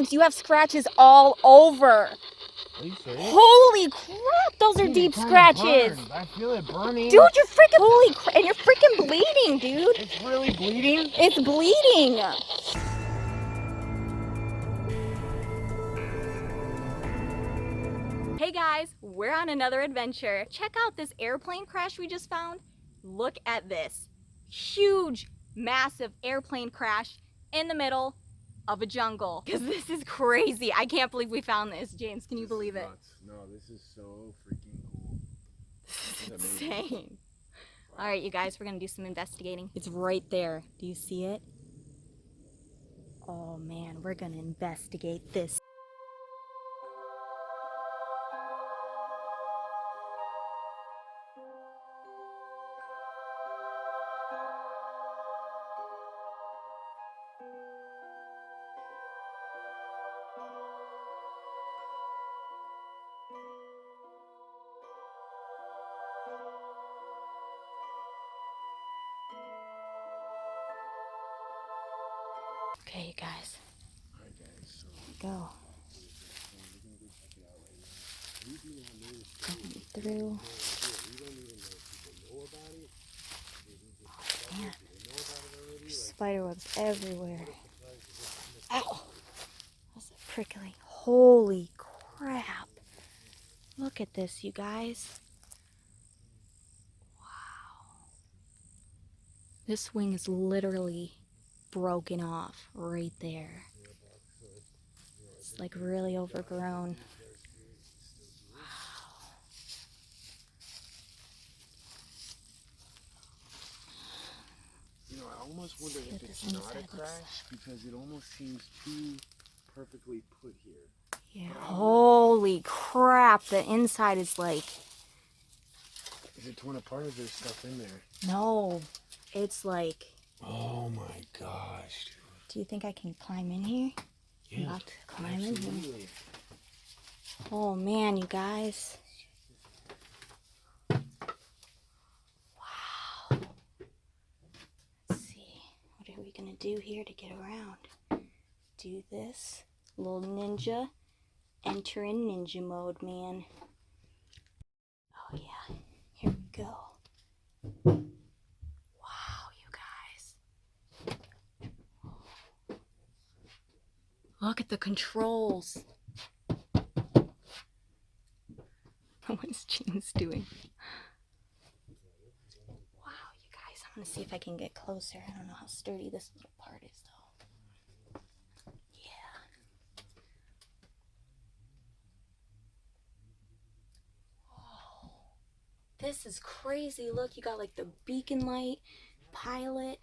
James, you have scratches all over. Are you serious? Holy crap, those are deep scratches. I feel it burning. Dude, you're freaking, holy crap, and you're freaking bleeding, dude. It's really bleeding? It's bleeding. Hey guys, we're on another adventure. Check out this airplane crash we just found. Look at this. Huge, massive airplane crash in the middle of a jungle. Because this is crazy. I can't believe we found this. James, can you believe it? No, this is so freaking cool. This is insane. All right, you guys, we're going to do some investigating. It's right there. Do you see it? Oh man, we're going to investigate this. Okay, you guys. Alright guys, so Go. Going through. Oh, man. There's spiderwebs everywhere. Ow! That's prickly. Holy crap. Look at this, you guys. Wow. This wing is literally broken off right there. It's like really overgrown. Wow. you know, I almost wonder if it's not a crash because it almost seems too perfectly put here. Yeah. Holy crap, the inside is like... Is it torn apart or is there stuff in there? No, it's like... Oh my gosh, dude. Do you think I can climb in here? Yeah, I'm about to climb in here. absolutely. Oh man, you guys. Wow. Let's see. What are we gonna do here to get around? Do this. Little ninja. Enter in ninja mode, man. Oh yeah. Here we go. Wow, you guys. Look at the controls. What is James doing? Wow, you guys. I'm gonna see if I can get closer. I don't know how sturdy this little part is, though. Yeah. Oh, this is crazy. Look, you got like the beacon light, pilot.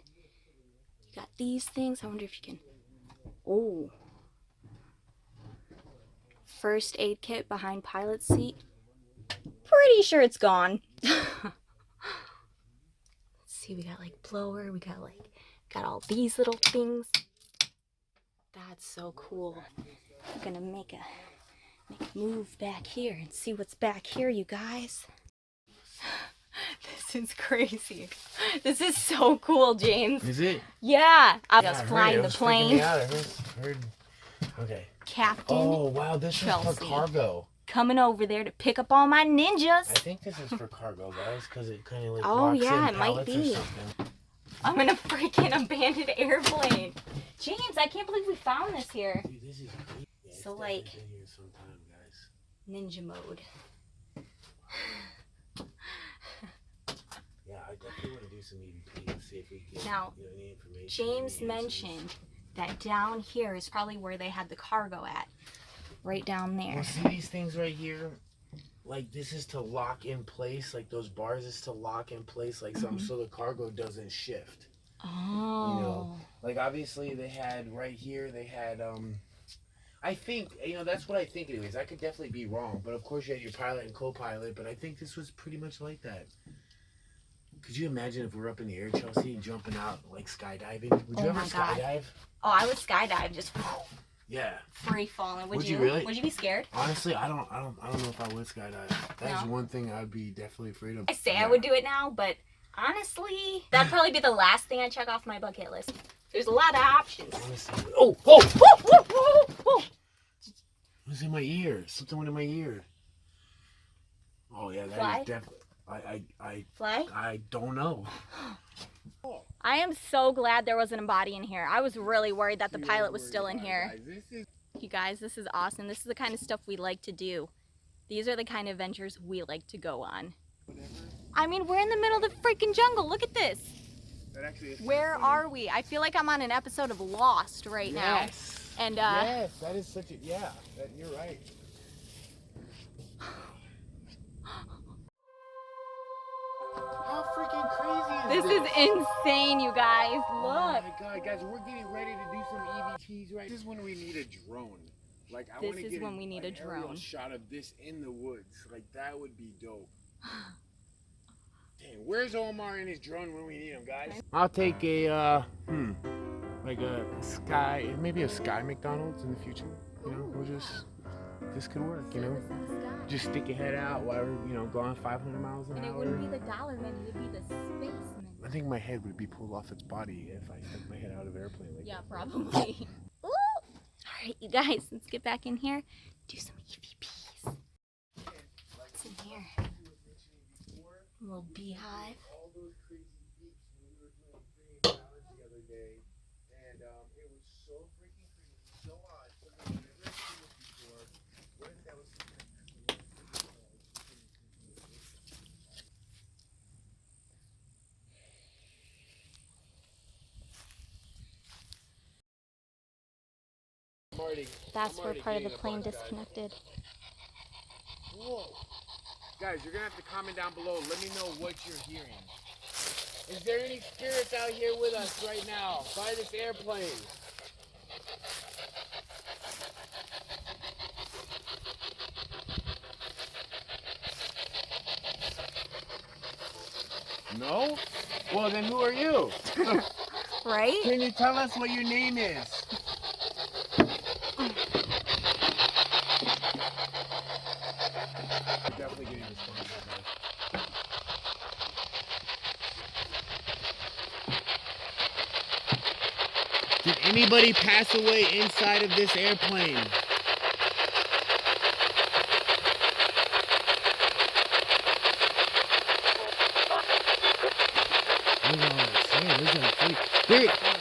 You got these things. I wonder if you can. Oh. First aid kit behind pilot's seat. Pretty sure it's gone. Let's see, we got like blower, we got all these little things. That's so cool. I'm gonna make a move back here and see what's back here, you guys. This is crazy. This is so cool, James. Is it? Yeah. I was flying the plane. Okay. Captain. Oh wow, this Chelsea. is for cargo. Coming over there to pick up all my ninjas. I think this is for cargo, guys, because it kind of like oh locks yeah, in it might pallets be. or something. I'm in a freaking abandoned airplane. James, I can't believe we found this here. Dude, this is great. Yeah, So like, been here sometime, guys. ninja mode. Yeah, I definitely want to do some EVP and see if we can Now, get any information. James mentioned that down here is probably where they had the cargo at. Right down there. Well, see these things right here? Like this is to lock in place, like those bars is to lock in place like something so the cargo doesn't shift. Oh. You know, like obviously they had right here, they had, I think, you know, that's what I think anyways. I could definitely be wrong, but of course you had your pilot and co-pilot, but I think this was pretty much like that. Could you imagine if we were up in the air, Chelsea, jumping out, like skydiving? Would you ever skydive? Oh, I would skydive, just Yeah. free falling. Would you really? Would you be scared? Honestly, I don't know if I would skydive. That's one thing I'd be definitely afraid of. I say I would do it now, but honestly, that'd probably be the last thing I check off my bucket list. There's a lot of options. Honestly, oh! Whoa, whoa, whoa, whoa. in my ear. Something went in my ear. Oh yeah, that is definitely. Fly? I don't know. I am so glad there wasn't a body in here. I was really worried that the pilot was still in here. You guys, this is awesome. This is the kind of stuff we like to do. These are the kind of adventures we like to go on. I mean, we're in the middle of the freaking jungle. Look at this. Where are we? I feel like I'm on an episode of Lost right now. And yes, that is such a you're right. How freaking crazy is this? This is insane, you guys. Look. Oh my god, guys, we're getting ready to do some EVTs right. This is when we need a drone. Like I want to get when we need a drone shot of this in the woods. Like that would be dope. Dang, where's Omar and his drone when we need him, guys? I'll take a like a sky, maybe a sky McDonald's in the future. You know, this could work. You know, just stick your head out while going 500 miles an hour. And it wouldn't be the dollar menu, it would be the spaceman. I think my head would be pulled off its body if I stuck my head out of an airplane like that. Yeah, probably. All right, you guys, let's get back in here, do some EVPs. What's in here? A little beehive. All those crazy beeps when we were doing the other day, and it was so freaking crazy, so odd. Something I've never seen it before. What if that was That's where part of the plane disconnected. Whoa. Guys, you're going to have to comment down below. Let me know what you're hearing. Is there any spirits out here with us right now by this airplane? No? Well, then who are you? Right? Can you tell us what your name is? Definitely getting this one. Did anybody pass away inside of this airplane?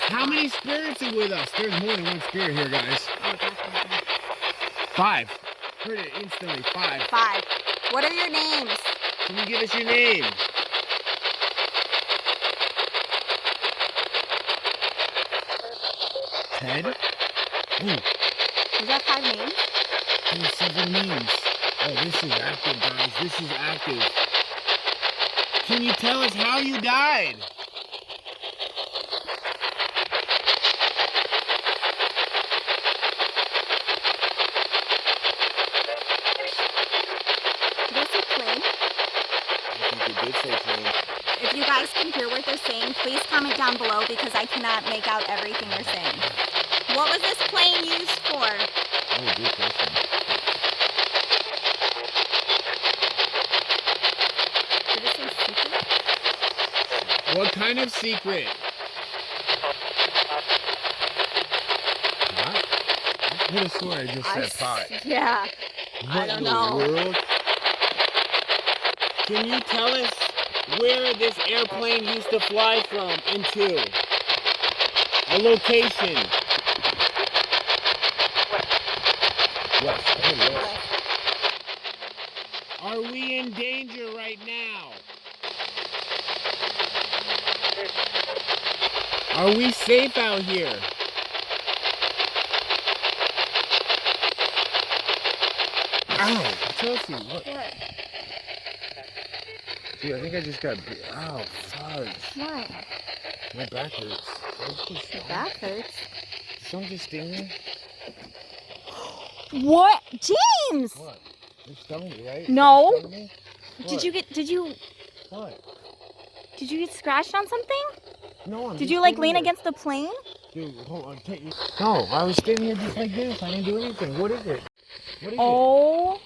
How many spirits are with us? There's more than one spirit here, guys. Oh, 5. Heard it instantly. 5. 5. What are your names? Can you give us your name? Ted? Ooh. Is that 5 names? There's 7 names. Oh, this is active, guys. This is active. Can you tell us how you died? Did I say plane? I think you did say plane. If you guys can hear what they're saying, please comment down below because I cannot make out everything they're saying. What was this plane used for? Oh, good question. Did it say secret? What kind of secret? What? I could have sworn I just said pot. Yeah. I don't know. World? Can you tell us where this airplane used to fly from and to? A location. West. Oh, west. Are we in danger right now? Are we safe out here? Ow, Chelsea, what? Dude, I think I just got. Ow, fudge. What? My back hurts. Your back hurts. Did someone just sting me? What? James! What? You stung me, right? No. You stung me? What? Did you get scratched on something? No, I'm Did just you like standing lean there. against the plane? Dude, hold on. No, I was standing here just like this. I didn't do anything. What is it? What is Oh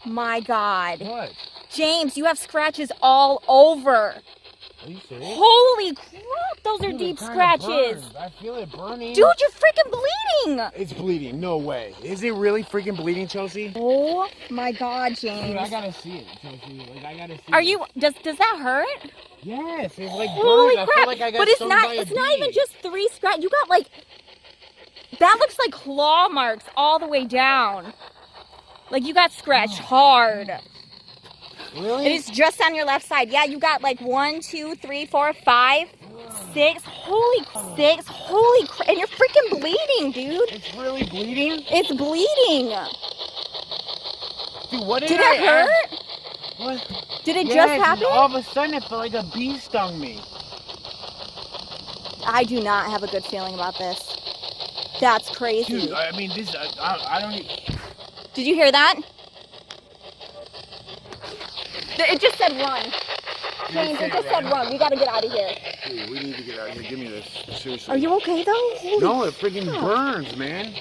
my God. it? What? James, you have scratches all over. Are you serious? Holy crap, those are Dude, deep it kinda scratches. burns. I feel it burning. Dude, you're freaking bleeding. It's bleeding. No way. Is it really freaking bleeding, Chelsea? Oh my God, James. Dude, I gotta see it, Chelsea. Like, I gotta see Are it. you, does that hurt? Yes, it's like Holy burns. crap. I feel like I got But it's stung not, by a it's not bee. even just 3 scratches. You got like, that looks like claw marks all the way down. Like you got scratched hard. Really? And it's just on your left side. Yeah, you got like 1, 2, 3, 4, 5, 6. Holy 6. Holy crap. And you're freaking bleeding, dude. It's really bleeding? It's bleeding. Dude, what Did it hurt? What? Did it Yes, just and happen? all of a sudden it felt like a bee stung me. I do not have a good feeling about this. That's crazy. Dude, I mean, this, I don't even... Did you hear that? It just said run. James, it just said run. We gotta get out of here. Dude, we need to get out of here. Give me this. Seriously. Are you okay though? Holy No, it freaking burns, man.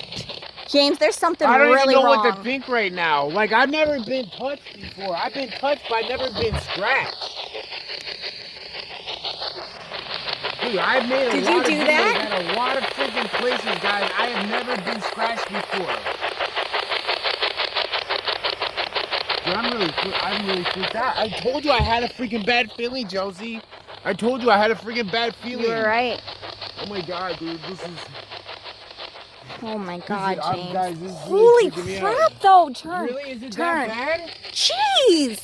James, there's something I don't really even know wrong. what to think right now. Like, I've never been touched before. I've been touched, but I've never been scratched. Dude, I've made a Did lot you of do videos that? at a lot of freaking places, guys. I have never been scratched before. Dude, I'm really freaked out. I told you I had a freaking bad feeling, Josie. I told you I had a freaking bad feeling. You were right. Oh my God, dude, this is... Oh my God, James. Guys, this is Holy really freaking me crap out. though, turn. Really? Is it turn. that bad? Jeez!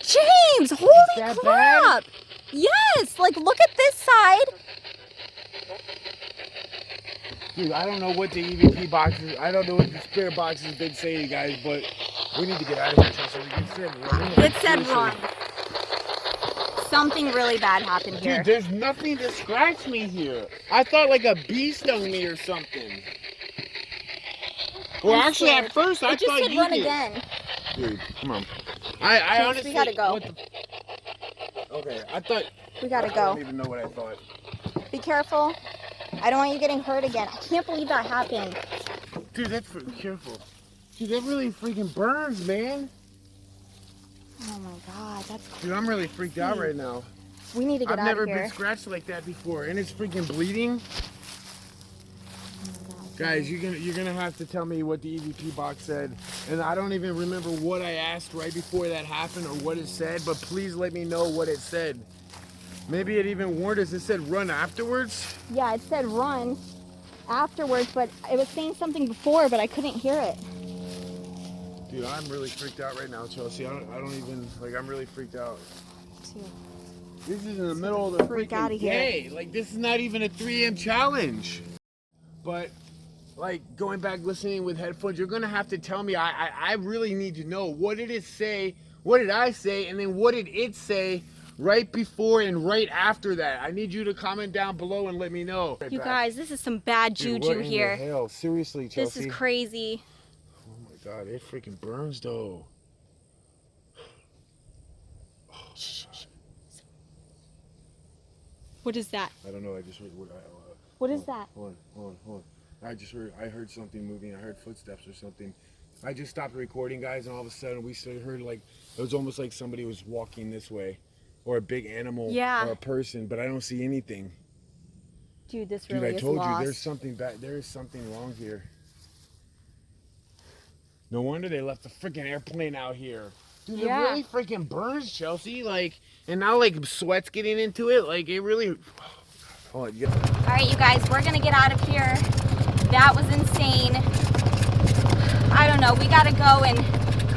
James, holy that crap! bad? Yes, like look at this side. Dude, I don't know what the EVP box is. I don't know what the spirit box has been saying, guys, but we need to get out of here, Chelsea. It said run. It said run. Something really bad happened here. Dude, there's nothing to scratch me here. I thought like a bee stung me or something. Well, I'm actually, scared. at first I It just thought said you run did. again. Dude, come on. I James, honestly... we gotta go. What the... Okay, I thought... We gotta I go. don't even know what I thought. Be careful. I don't want you getting hurt again. I can't believe that happened. Dude, that's careful. Dude, that really freaking burns, man. Oh my God, that's crazy. Dude, I'm really freaked out right now. We need to get I've out of never here. been scratched like that before, and it's freaking bleeding. Oh my God. Guys, you're gonna have to tell me what the EVP box said, and I don't even remember what I asked right before that happened or what it said. But please let me know what it said. Maybe it even warned us. It said run afterwards. Yeah, it said run afterwards, but it was saying something before, but I couldn't hear it. Dude, I'm really freaked out right now, Chelsea. I don't even like. I'm really freaked out. Too. This is in the middle of the Freak freaking outta here. day. Like, this is not even a 3 AM challenge. But, like, going back listening with headphones, you're going to have to tell me. I really need to know. What did it say? What did I say? And then what did it say right before and right after that? I need you to comment down below and let me know. You guys, this is some bad Dude, juju what in here. the hell? Seriously, Chelsea. This is crazy. Oh, my God. It freaking burns, though. What is that? I don't know. I just heard what What is that? Hold on. I heard something moving. I heard footsteps or something. I just stopped recording, guys, and all of a sudden we heard like it was almost like somebody was walking this way, or a big animal, Yeah. or a person, but I don't see anything. Dude, this Dude, really I is told lost. you there's something bad. There is something wrong here. No wonder they left the freaking airplane out here. Dude, Yeah. it really freaking burns, Chelsea. Like, and now like sweat's getting into it. Like, it really. Oh, yeah. All right, you guys, we're gonna get out of here. That was insane. I don't know. We gotta go and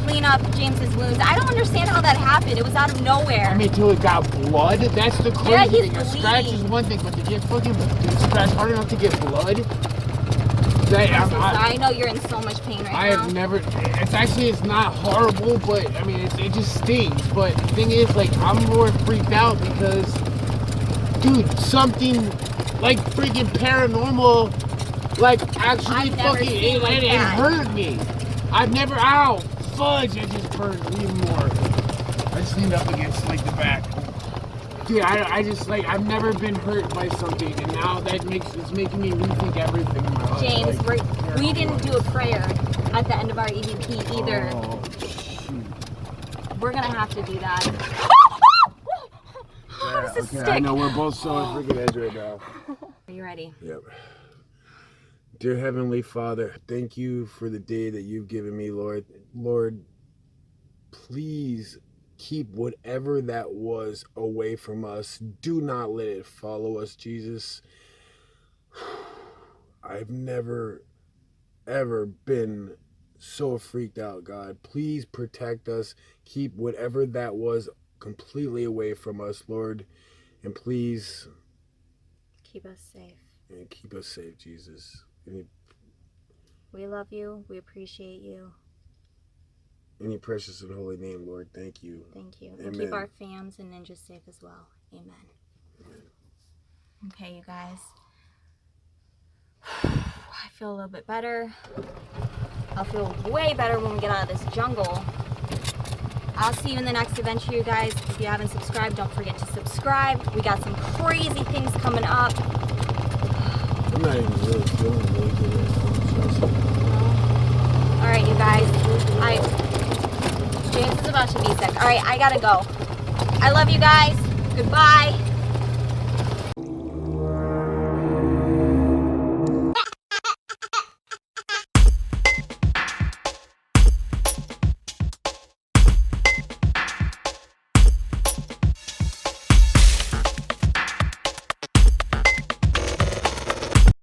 clean up James's wounds. I don't understand how that happened. It was out of nowhere. I mean, till it got blood. That's the crazy Yeah, he's thing. A scratch is bleeding. one thing, but to get fucking scratch hard enough to get blood. I know you're in so much pain right I now. have never. It's not horrible, but I mean, it just stings. But the thing is, like, I'm more freaked out because, dude, something like freaking paranormal, like actually I've never fucking seen like it that. hurt me. I've never. Ow, fudge! It just burned even more. I just leaned up against like the back. Dude, I just like I've never been hurt by something, and now it's making me rethink everything in my life. James, Like, we didn't do a prayer at the end of our EVP either. Oh, shoot. We're gonna have to do that. That how does this okay, stick? I know we're both so on freaking edge right now. Are you ready? Yep. Dear Heavenly Father, thank you for the day that you've given me, Lord. Lord, please keep whatever that was away from us. Do not let it follow us, Jesus. I've never, ever been so freaked out, God. Please protect us. Keep whatever that was completely away from us, Lord. And please Keep us safe. and keep us safe, Jesus. We love you. We appreciate you. In your precious and holy name, Lord. Thank you. Thank you. Amen. And keep our fams and ninjas safe as well. Amen. Okay, you guys. I feel a little bit better. I'll feel way better when we get out of this jungle. I'll see you in the next adventure, you guys. If you haven't subscribed, don't forget to subscribe. We got some crazy things coming up. I'm not even really feeling really good. All right, you guys. James is about to be sick. All right, I gotta go. I love you guys. Goodbye.